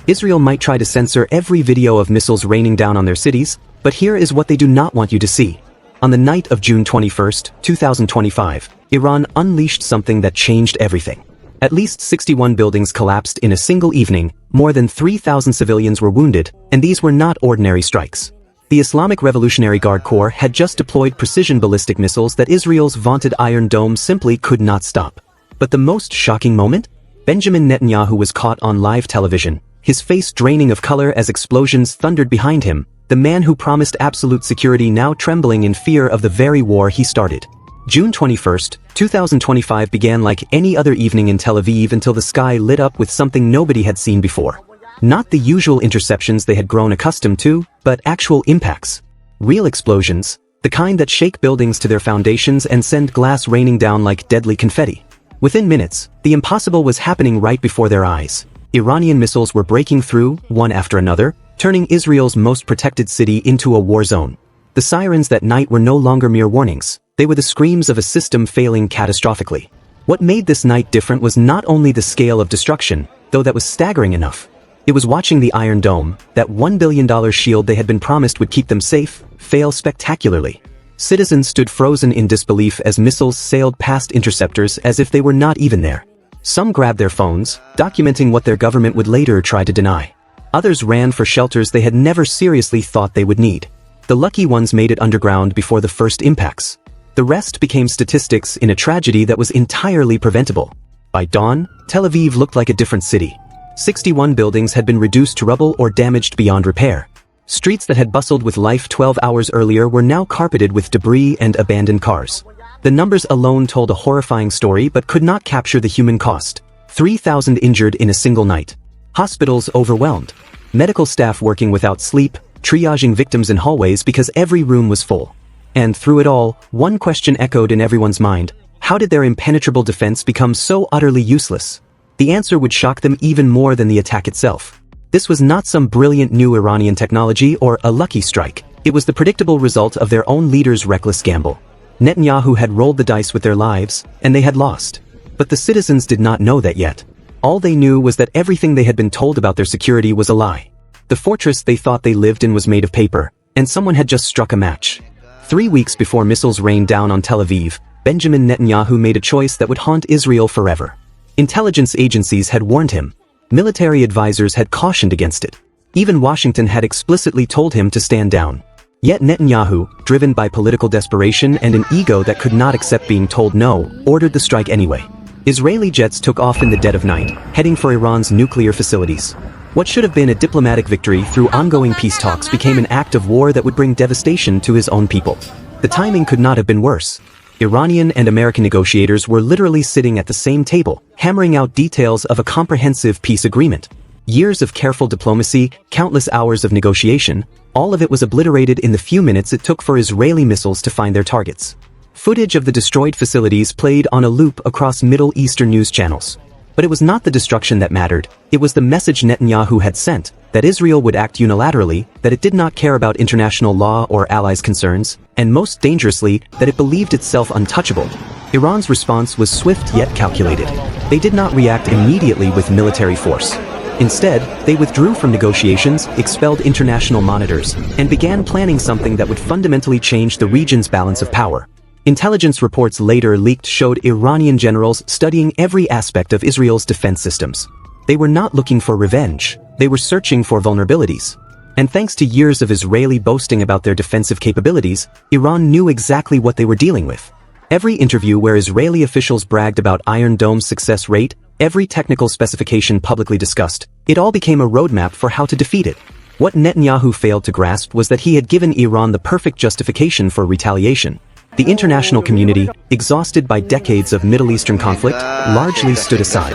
Israel might try to censor every video of missiles raining down on their cities, but here is what they do not want you to see. On the night of June 21, 2025, Iran unleashed something that changed everything. At least 61 buildings collapsed in a single evening, more than 3,000 civilians were wounded, and these were not ordinary strikes. The Islamic Revolutionary Guard Corps had just deployed precision ballistic missiles that Israel's vaunted Iron Dome simply could not stop. But the most shocking moment? Benjamin Netanyahu was caught on live television, his face draining of color as explosions thundered behind him, the man who promised absolute security now trembling in fear of the very war he started. June 21, 2025 began like any other evening in Tel Aviv until the sky lit up with something nobody had seen before. Not the usual interceptions they had grown accustomed to, but actual impacts. Real explosions, the kind that shake buildings to their foundations and send glass raining down like deadly confetti. Within minutes, the impossible was happening right before their eyes. Iranian missiles were breaking through, one after another, turning Israel's most protected city into a war zone. The sirens that night were no longer mere warnings. They were the screams of a system failing catastrophically. What made this night different was not only the scale of destruction, though that was staggering enough. It was watching the Iron Dome, that $1 billion shield they had been promised would keep them safe, fail spectacularly. Citizens stood frozen in disbelief as missiles sailed past interceptors as if they were not even there. Some grabbed their phones, documenting what their government would later try to deny. Others ran for shelters they had never seriously thought they would need. The lucky ones made it underground before the first impacts. The rest became statistics in a tragedy that was entirely preventable. By dawn, Tel Aviv looked like a different city. 61 buildings had been reduced to rubble or damaged beyond repair. Streets that had bustled with life 12 hours earlier were now carpeted with debris and abandoned cars. The numbers alone told a horrifying story but could not capture the human cost. 3,000 injured in a single night. Hospitals overwhelmed. Medical staff working without sleep, triaging victims in hallways because every room was full. And through it all, one question echoed in everyone's mind: how did their impenetrable defense become so utterly useless? The answer would shock them even more than the attack itself. This was not some brilliant new Iranian technology or a lucky strike. It was the predictable result of their own leaders' reckless gamble. Netanyahu had rolled the dice with their lives, and they had lost. But the citizens did not know that yet. All they knew was that everything they had been told about their security was a lie. The fortress they thought they lived in was made of paper, and someone had just struck a match. 3 weeks before missiles rained down on Tel Aviv, Benjamin Netanyahu made a choice that would haunt Israel forever. Intelligence agencies had warned him. Military advisors had cautioned against it. Even Washington had explicitly told him to stand down. Yet Netanyahu, driven by political desperation and an ego that could not accept being told no, ordered the strike anyway. Israeli jets took off in the dead of night, heading for Iran's nuclear facilities. What should have been a diplomatic victory through ongoing peace talks became an act of war that would bring devastation to his own people. The timing could not have been worse. Iranian and American negotiators were literally sitting at the same table, hammering out details of a comprehensive peace agreement. Years of careful diplomacy, countless hours of negotiation, all of it was obliterated in the few minutes it took for Israeli missiles to find their targets. Footage of the destroyed facilities played on a loop across Middle Eastern news channels. But it was not the destruction that mattered, it was the message Netanyahu had sent, that Israel would act unilaterally, that it did not care about international law or allies' concerns, and most dangerously, that it believed itself untouchable. Iran's response was swift yet calculated. They did not react immediately with military force. Instead, they withdrew from negotiations, expelled international monitors, and began planning something that would fundamentally change the region's balance of power. Intelligence reports later leaked showed Iranian generals studying every aspect of Israel's defense systems. They were not looking for revenge, they were searching for vulnerabilities. And thanks to years of Israeli boasting about their defensive capabilities, Iran knew exactly what they were dealing with. Every interview where Israeli officials bragged about Iron Dome's success rate, every technical specification publicly discussed, it all became a roadmap for how to defeat it. What Netanyahu failed to grasp was that he had given Iran the perfect justification for retaliation. The international community, exhausted by decades of Middle Eastern conflict, largely stood aside.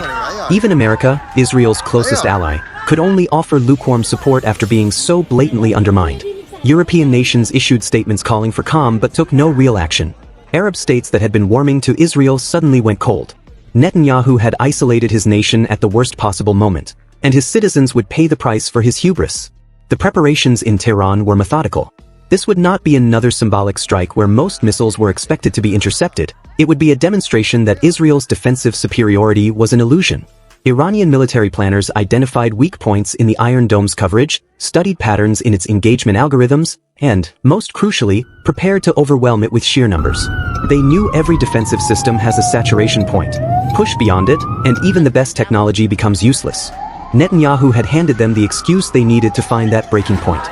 Even America, Israel's closest ally, could only offer lukewarm support after being so blatantly undermined. European nations issued statements calling for calm but took no real action. Arab states that had been warming to Israel suddenly went cold. Netanyahu had isolated his nation at the worst possible moment, and his citizens would pay the price for his hubris. The preparations in Tehran were methodical. This would not be another symbolic strike where most missiles were expected to be intercepted. It would be a demonstration that Israel's defensive superiority was an illusion. Iranian military planners identified weak points in the Iron Dome's coverage, studied patterns in its engagement algorithms, and, most crucially, prepared to overwhelm it with sheer numbers. They knew every defensive system has a saturation point. Push beyond it, and even the best technology becomes useless. Netanyahu had handed them the excuse they needed to find that breaking point.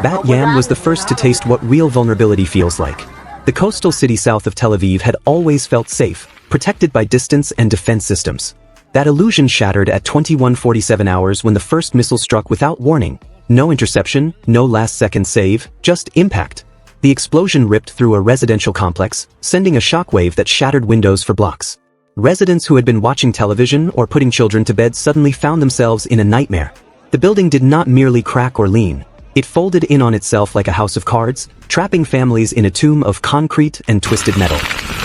Bat Yam was the first to taste what real vulnerability feels like. The coastal city south of Tel Aviv had always felt safe, protected by distance and defense systems. That illusion shattered at 21:47 hours when the first missile struck without warning. No interception, no last-second save, just impact. The explosion ripped through a residential complex, sending a shockwave that shattered windows for blocks. Residents who had been watching television or putting children to bed suddenly found themselves in a nightmare. The building did not merely crack or lean. It folded in on itself like a house of cards, trapping families in a tomb of concrete and twisted metal.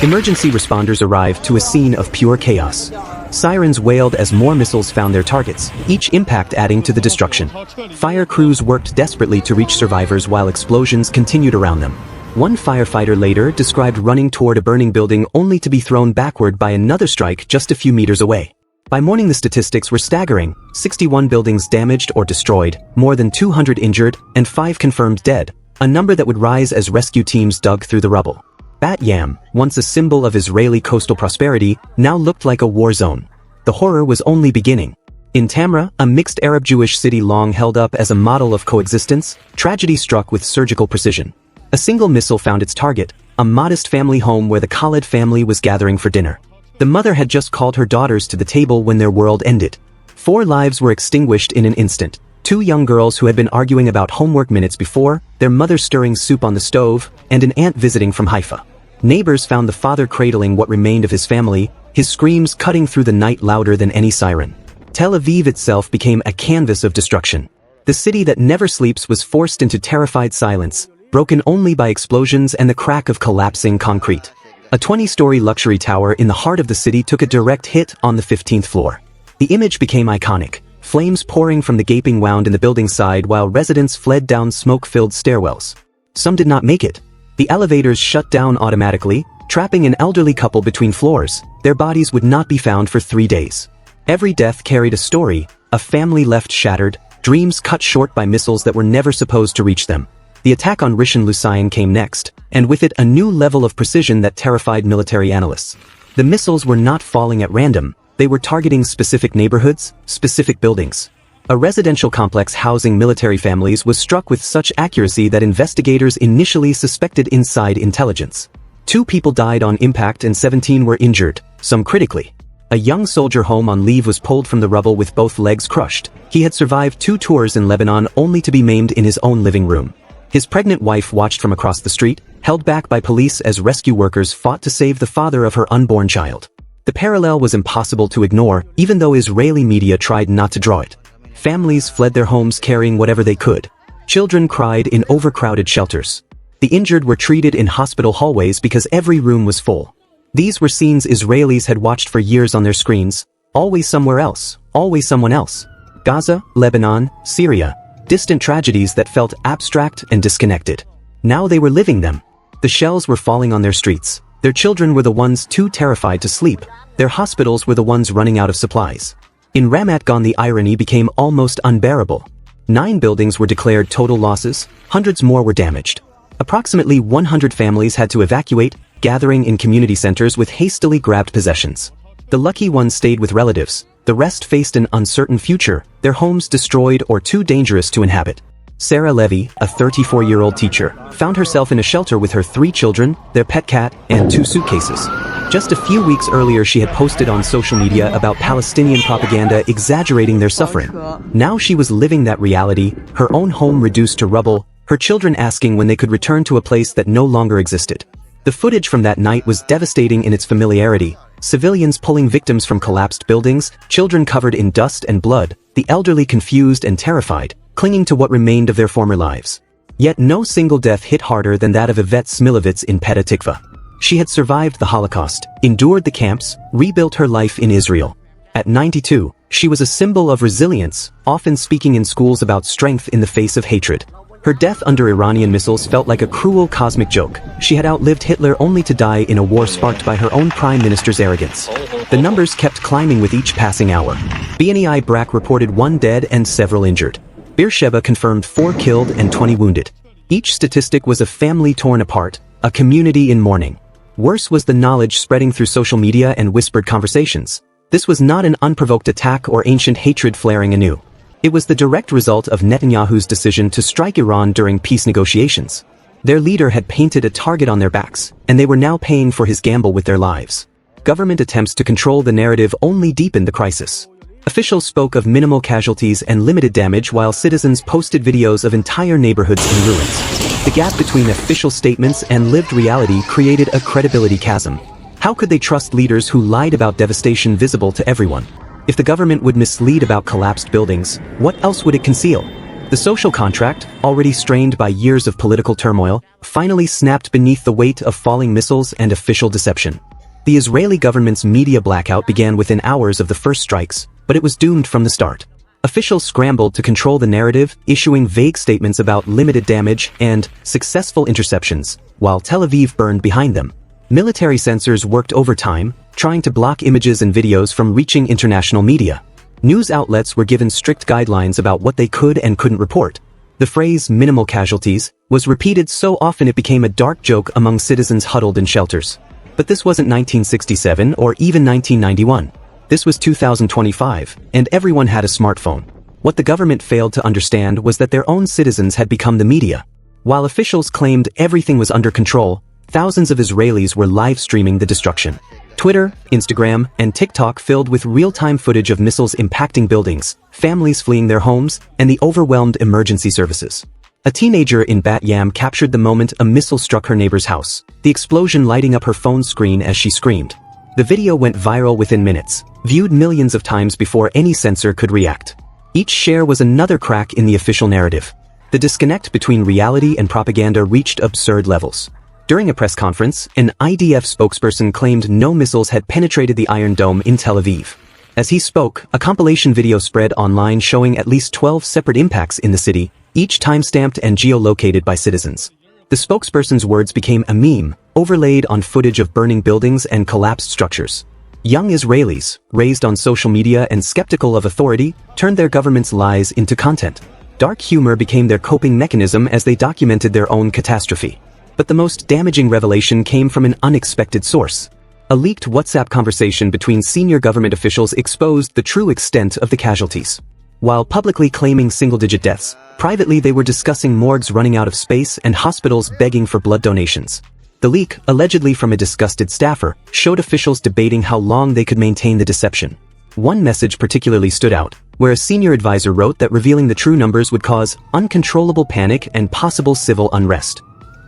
Emergency responders arrived to a scene of pure chaos. Sirens wailed as more missiles found their targets, each impact adding to the destruction. Fire crews worked desperately to reach survivors while explosions continued around them. One firefighter later described running toward a burning building only to be thrown backward by another strike just a few meters away. By morning the statistics were staggering: 61 buildings damaged or destroyed, more than 200 injured, and 5 confirmed dead, a number that would rise as rescue teams dug through the rubble. Bat Yam, once a symbol of Israeli coastal prosperity, now looked like a war zone. The horror was only beginning. In Tamra, a mixed Arab-Jewish city long held up as a model of coexistence, tragedy struck with surgical precision. A single missile found its target, a modest family home where the Khaled family was gathering for dinner. The mother had just called her daughters to the table when their world ended. 4 lives were extinguished in an instant. 2 young girls who had been arguing about homework minutes before, their mother stirring soup on the stove, and an aunt visiting from Haifa. Neighbors found the father cradling what remained of his family, his screams cutting through the night louder than any siren. Tel Aviv itself became a canvas of destruction. The city that never sleeps was forced into terrified silence, broken only by explosions and the crack of collapsing concrete. A 20-story luxury tower in the heart of the city took a direct hit on the 15th floor. The image became iconic, flames pouring from the gaping wound in the building's side while residents fled down smoke-filled stairwells. Some did not make it. The elevators shut down automatically, trapping an elderly couple between floors. Their bodies would not be found for 3 days. Every death carried a story, a family left shattered, dreams cut short by missiles that were never supposed to reach them. The attack on Rishon LeZion came next, and with it a new level of precision that terrified military analysts. The missiles were not falling at random, they were targeting specific neighborhoods, specific buildings. A residential complex housing military families was struck with such accuracy that investigators initially suspected inside intelligence. 2 people died on impact and 17 were injured, some critically. A young soldier home on leave was pulled from the rubble with both legs crushed. He had survived 2 tours in Lebanon only to be maimed in his own living room. His pregnant wife watched from across the street, held back by police as rescue workers fought to save the father of her unborn child. The parallel was impossible to ignore, even though Israeli media tried not to draw it. Families fled their homes carrying whatever they could. Children cried in overcrowded shelters. The injured were treated in hospital hallways because every room was full. These were scenes Israelis had watched for years on their screens, always somewhere else, always someone else. Gaza, Lebanon, Syria. Distant tragedies that felt abstract and disconnected. Now they were living them. The shells were falling on their streets. Their children were the ones too terrified to sleep. Their hospitals were the ones running out of supplies. In Ramat Gan the irony became almost unbearable. 9 buildings were declared total losses, hundreds more were damaged. Approximately 100 families had to evacuate, gathering in community centers with hastily grabbed possessions. The lucky ones stayed with relatives. The rest faced an uncertain future, their homes destroyed or too dangerous to inhabit. Sarah Levy, a 34-year-old teacher, found herself in a shelter with her 3 children, their pet cat, and 2 suitcases. Just a few weeks earlier she had posted on social media about Palestinian propaganda exaggerating their suffering. Now she was living that reality, her own home reduced to rubble, her children asking when they could return to a place that no longer existed. The footage from that night was devastating in its familiarity. Civilians pulling victims from collapsed buildings, children covered in dust and blood, the elderly confused and terrified, clinging to what remained of their former lives. Yet no single death hit harder than that of Yvette Smilovitz in Petah Tikva. She had survived the Holocaust, endured the camps, rebuilt her life in Israel. At 92, she was a symbol of resilience, often speaking in schools about strength in the face of hatred. Her death under Iranian missiles felt like a cruel cosmic joke. She had outlived Hitler only to die in a war sparked by her own prime minister's arrogance. The numbers kept climbing with each passing hour. BNEI Brak reported 1 dead and several injured. Beersheba confirmed 4 killed and 20 wounded. Each statistic was a family torn apart, a community in mourning. Worse was the knowledge spreading through social media and whispered conversations. This was not an unprovoked attack or ancient hatred flaring anew. It was the direct result of Netanyahu's decision to strike Iran during peace negotiations. Their leader had painted a target on their backs, and they were now paying for his gamble with their lives. Government attempts to control the narrative only deepened the crisis. Officials spoke of minimal casualties and limited damage while citizens posted videos of entire neighborhoods in ruins. The gap between official statements and lived reality created a credibility chasm. How could they trust leaders who lied about devastation visible to everyone? If the government would mislead about collapsed buildings, what else would it conceal? The social contract, already strained by years of political turmoil, finally snapped beneath the weight of falling missiles and official deception. The Israeli government's media blackout began within hours of the first strikes, but it was doomed from the start. Officials scrambled to control the narrative, issuing vague statements about limited damage and successful interceptions, while Tel Aviv burned behind them. Military censors worked overtime, trying to block images and videos from reaching international media. News outlets were given strict guidelines about what they could and couldn't report. The phrase "minimal casualties" was repeated so often it became a dark joke among citizens huddled in shelters. But this wasn't 1967 or even 1991. This was 2025, and everyone had a smartphone. What the government failed to understand was that their own citizens had become the media. While officials claimed everything was under control, thousands of Israelis were live streaming the destruction. Twitter, Instagram, and TikTok filled with real-time footage of missiles impacting buildings, families fleeing their homes, and the overwhelmed emergency services. A teenager in Bat Yam captured the moment a missile struck her neighbor's house, the explosion lighting up her phone's screen as she screamed. The video went viral within minutes, viewed millions of times before any censor could react. Each share was another crack in the official narrative. The disconnect between reality and propaganda reached absurd levels. During a press conference, an IDF spokesperson claimed no missiles had penetrated the Iron Dome in Tel Aviv. As he spoke, a compilation video spread online showing at least 12 separate impacts in the city, each time-stamped and geolocated by citizens. The spokesperson's words became a meme, overlaid on footage of burning buildings and collapsed structures. Young Israelis, raised on social media and skeptical of authority, turned their government's lies into content. Dark humor became their coping mechanism as they documented their own catastrophe. But the most damaging revelation came from an unexpected source. A leaked WhatsApp conversation between senior government officials exposed the true extent of the casualties. While publicly claiming single-digit deaths, privately they were discussing morgues running out of space and hospitals begging for blood donations. The leak, allegedly from a disgusted staffer, showed officials debating how long they could maintain the deception. One message particularly stood out, where a senior advisor wrote that revealing the true numbers would cause uncontrollable panic and possible civil unrest.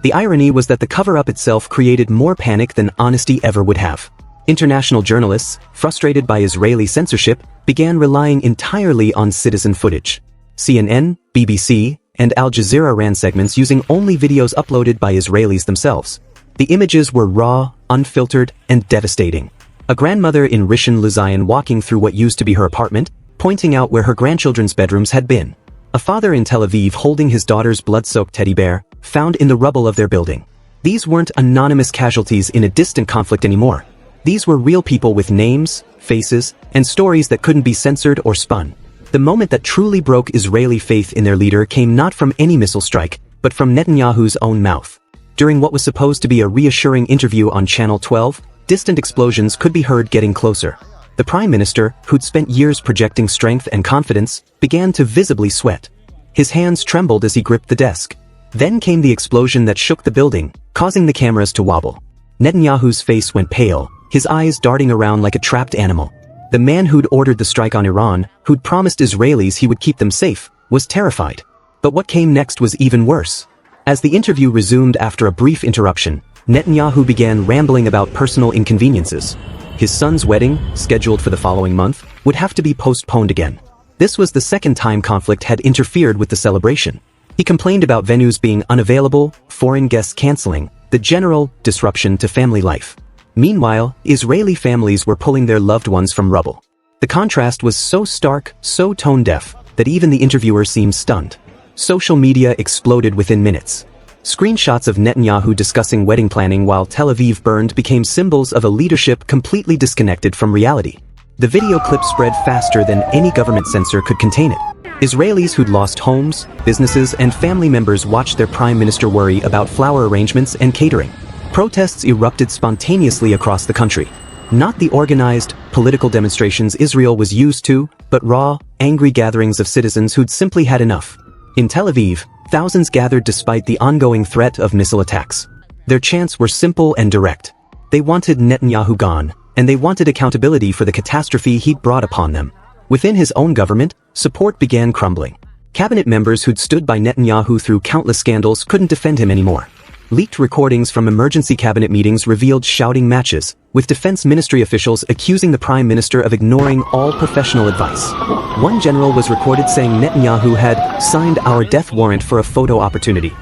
The irony was that the cover-up itself created more panic than honesty ever would have. International journalists, frustrated by Israeli censorship, began relying entirely on citizen footage. CNN, BBC, and Al Jazeera ran segments using only videos uploaded by Israelis themselves. The images were raw, unfiltered, and devastating. A grandmother in Rishon LeZion walking through what used to be her apartment, pointing out where her grandchildren's bedrooms had been. A father in Tel Aviv holding his daughter's blood-soaked teddy bear, found in the rubble of their building. These weren't anonymous casualties in a distant conflict anymore. These were real people with names, faces, and stories that couldn't be censored or spun. The moment that truly broke Israeli faith in their leader came not from any missile strike, but from Netanyahu's own mouth. During what was supposed to be a reassuring interview on Channel 12, distant explosions could be heard getting closer. The Prime Minister, who'd spent years projecting strength and confidence, began to visibly sweat. His hands trembled as he gripped the desk. Then came the explosion that shook the building, causing the cameras to wobble. Netanyahu's face went pale, his eyes darting around like a trapped animal. The man who'd ordered the strike on Iran, who'd promised Israelis he would keep them safe, was terrified. But what came next was even worse. As the interview resumed after a brief interruption, Netanyahu began rambling about personal inconveniences. His son's wedding, scheduled for the following month, would have to be postponed again. This was the second time conflict had interfered with the celebration. He complained about venues being unavailable, foreign guests canceling, the general disruption to family life. Meanwhile, Israeli families were pulling their loved ones from rubble. The contrast was so stark, so tone-deaf, that even the interviewer seemed stunned. Social media exploded within minutes. Screenshots of Netanyahu discussing wedding planning while Tel Aviv burned became symbols of a leadership completely disconnected from reality. The video clip spread faster than any government censor could contain it. Israelis who'd lost homes, businesses, and family members watched their prime minister worry about flower arrangements and catering. Protests erupted spontaneously across the country. Not the organized, political demonstrations Israel was used to, but raw, angry gatherings of citizens who'd simply had enough. In Tel Aviv, thousands gathered despite the ongoing threat of missile attacks. Their chants were simple and direct. They wanted Netanyahu gone, and they wanted accountability for the catastrophe he'd brought upon them. Within his own government, support began crumbling. Cabinet members who'd stood by Netanyahu through countless scandals couldn't defend him anymore. Leaked recordings from emergency cabinet meetings revealed shouting matches, with defense ministry officials accusing the prime minister of ignoring all professional advice. One general was recorded saying Netanyahu had signed our death warrant for a photo opportunity.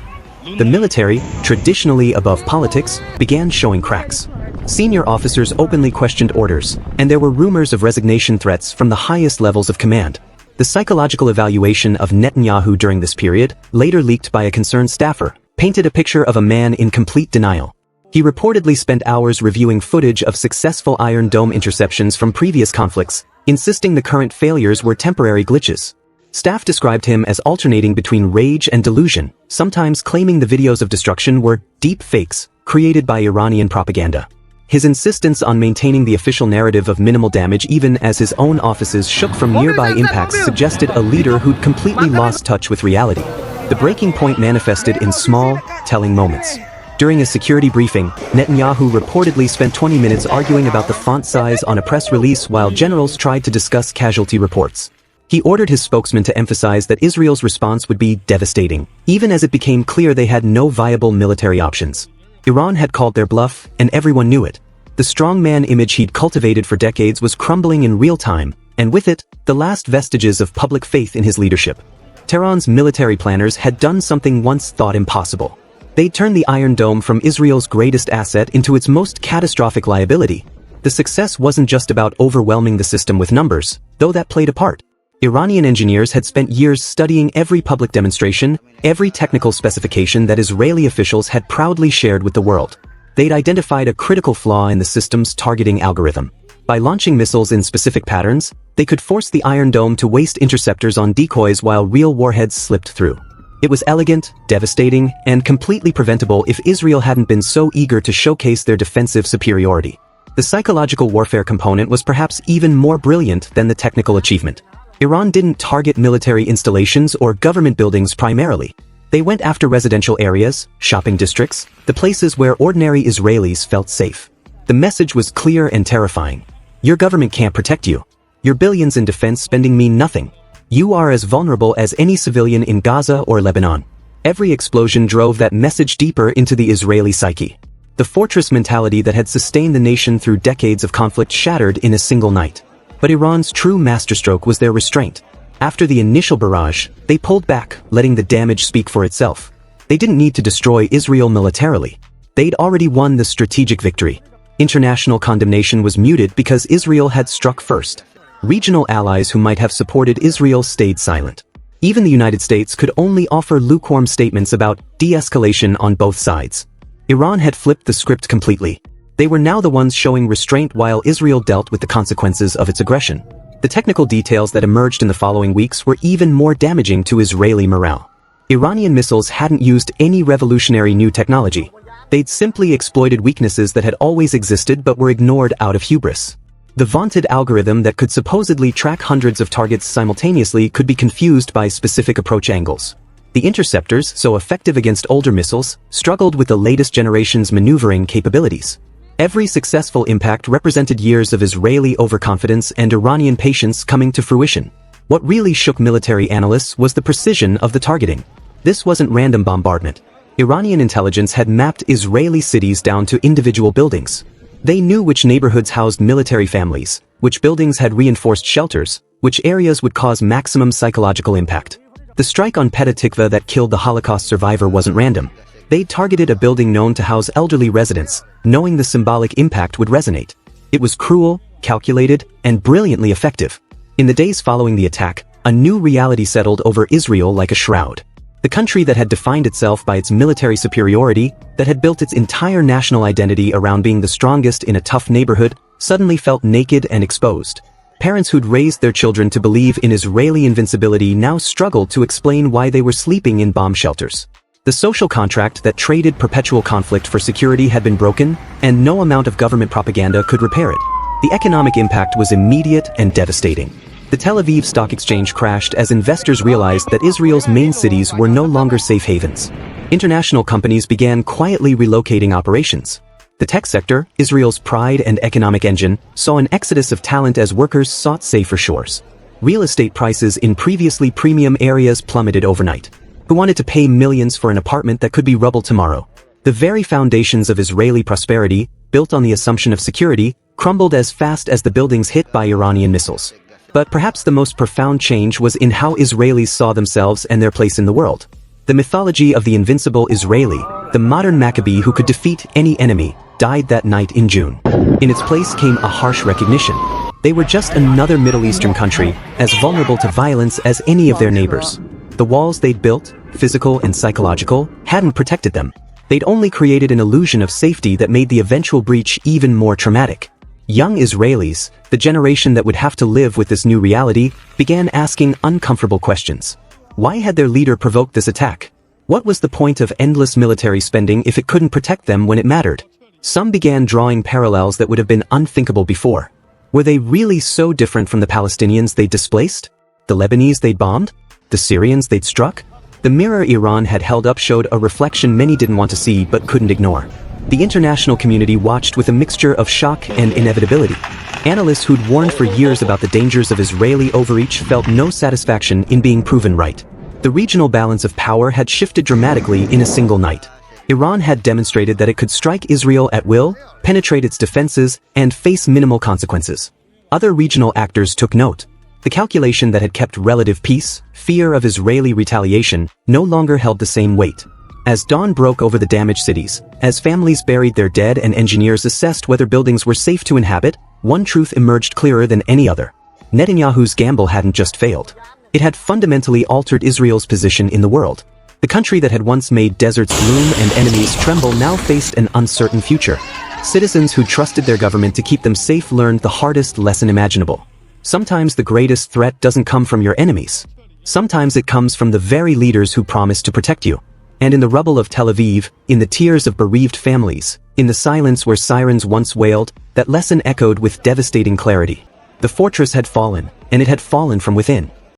The military, traditionally above politics, began showing cracks. Senior officers openly questioned orders, and there were rumors of resignation threats from the highest levels of command. The psychological evaluation of Netanyahu during this period, later leaked by a concerned staffer, painted a picture of a man in complete denial. He reportedly spent hours reviewing footage of successful Iron Dome interceptions from previous conflicts, insisting the current failures were temporary glitches. Staff described him as alternating between rage and delusion, sometimes claiming the videos of destruction were deep fakes created by Iranian propaganda. His insistence on maintaining the official narrative of minimal damage even as his own offices shook from nearby impacts suggested a leader who'd completely lost touch with reality. The breaking point manifested in small, telling moments. During a security briefing, Netanyahu reportedly spent 20 minutes arguing about the font size on a press release while generals tried to discuss casualty reports. He ordered his spokesman to emphasize that Israel's response would be devastating, even as it became clear they had no viable military options. Iran had called their bluff, and everyone knew it. The strongman image he'd cultivated for decades was crumbling in real time, and with it, the last vestiges of public faith in his leadership. Tehran's military planners had done something once thought impossible. They'd turned the Iron Dome from Israel's greatest asset into its most catastrophic liability. The success wasn't just about overwhelming the system with numbers, though that played a part. Iranian engineers had spent years studying every public demonstration, every technical specification that Israeli officials had proudly shared with the world. They'd identified a critical flaw in the system's targeting algorithm. By launching missiles in specific patterns, they could force the Iron Dome to waste interceptors on decoys while real warheads slipped through. It was elegant, devastating, and completely preventable if Israel hadn't been so eager to showcase their defensive superiority. The psychological warfare component was perhaps even more brilliant than the technical achievement. Iran didn't target military installations or government buildings primarily. They went after residential areas, shopping districts, the places where ordinary Israelis felt safe. The message was clear and terrifying. Your government can't protect you. Your billions in defense spending mean nothing. You are as vulnerable as any civilian in Gaza or Lebanon. Every explosion drove that message deeper into the Israeli psyche. The fortress mentality that had sustained the nation through decades of conflict shattered in a single night. But Iran's true masterstroke was their restraint. After the initial barrage, they pulled back, letting the damage speak for itself. They didn't need to destroy Israel militarily. They'd already won the strategic victory. International condemnation was muted because Israel had struck first. Regional allies who might have supported Israel stayed silent. Even the United States could only offer lukewarm statements about de-escalation on both sides. Iran had flipped the script completely. They were now the ones showing restraint while Israel dealt with the consequences of its aggression. The technical details that emerged in the following weeks were even more damaging to Israeli morale. Iranian missiles hadn't used any revolutionary new technology. They'd simply exploited weaknesses that had always existed but were ignored out of hubris. The vaunted algorithm that could supposedly track hundreds of targets simultaneously could be confused by specific approach angles. The interceptors, so effective against older missiles, struggled with the latest generation's maneuvering capabilities. Every successful impact represented years of Israeli overconfidence and Iranian patience coming to fruition. What really shook military analysts was the precision of the targeting. This wasn't random bombardment. Iranian intelligence had mapped Israeli cities down to individual buildings. They knew which neighborhoods housed military families, which buildings had reinforced shelters, which areas would cause maximum psychological impact. The strike on Petah Tikva that killed the Holocaust survivor wasn't random. They targeted a building known to house elderly residents, knowing the symbolic impact would resonate. It was cruel, calculated, and brilliantly effective. In the days following the attack, a new reality settled over Israel like a shroud. The country that had defined itself by its military superiority, that had built its entire national identity around being the strongest in a tough neighborhood, suddenly felt naked and exposed. Parents who'd raised their children to believe in Israeli invincibility now struggled to explain why they were sleeping in bomb shelters. The social contract that traded perpetual conflict for security had been broken, and no amount of government propaganda could repair it. The economic impact was immediate and devastating. The Tel Aviv Stock Exchange crashed as investors realized that Israel's main cities were no longer safe havens. International companies began quietly relocating operations. The tech sector, Israel's pride and economic engine, saw an exodus of talent as workers sought safer shores. Real estate prices in previously premium areas plummeted overnight. Who wanted to pay millions for an apartment that could be rubble tomorrow? The very foundations of Israeli prosperity, built on the assumption of security, crumbled as fast as the buildings hit by Iranian missiles. But perhaps the most profound change was in how Israelis saw themselves and their place in the world. The mythology of the invincible Israeli, the modern Maccabee who could defeat any enemy, died that night in June. In its place came a harsh recognition. They were just another Middle Eastern country, as vulnerable to violence as any of their neighbors. The walls they'd built, physical and psychological, hadn't protected them. They'd only created an illusion of safety that made the eventual breach even more traumatic. Young Israelis, the generation that would have to live with this new reality, began asking uncomfortable questions. Why had their leader provoked this attack? What was the point of endless military spending if it couldn't protect them when it mattered? Some began drawing parallels that would have been unthinkable before. Were they really so different from the Palestinians they'd displaced? The Lebanese they'd bombed? The Syrians they'd struck? The mirror Iran had held up showed a reflection many didn't want to see but couldn't ignore. The international community watched with a mixture of shock and inevitability. Analysts who'd warned for years about the dangers of Israeli overreach felt no satisfaction in being proven right. The regional balance of power had shifted dramatically in a single night. Iran had demonstrated that it could strike Israel at will, penetrate its defenses, and face minimal consequences. Other regional actors took note. The calculation that had kept relative peace, fear of Israeli retaliation, no longer held the same weight. As dawn broke over the damaged cities, as families buried their dead and engineers assessed whether buildings were safe to inhabit, one truth emerged clearer than any other. Netanyahu's gamble hadn't just failed. It had fundamentally altered Israel's position in the world. The country that had once made deserts bloom and enemies tremble now faced an uncertain future. Citizens who trusted their government to keep them safe learned the hardest lesson imaginable. Sometimes the greatest threat doesn't come from your enemies. Sometimes it comes from the very leaders who promised to protect you. And in the rubble of Tel Aviv, in the tears of bereaved families, in the silence where sirens once wailed, that lesson echoed with devastating clarity. The fortress had fallen, and it had fallen from within.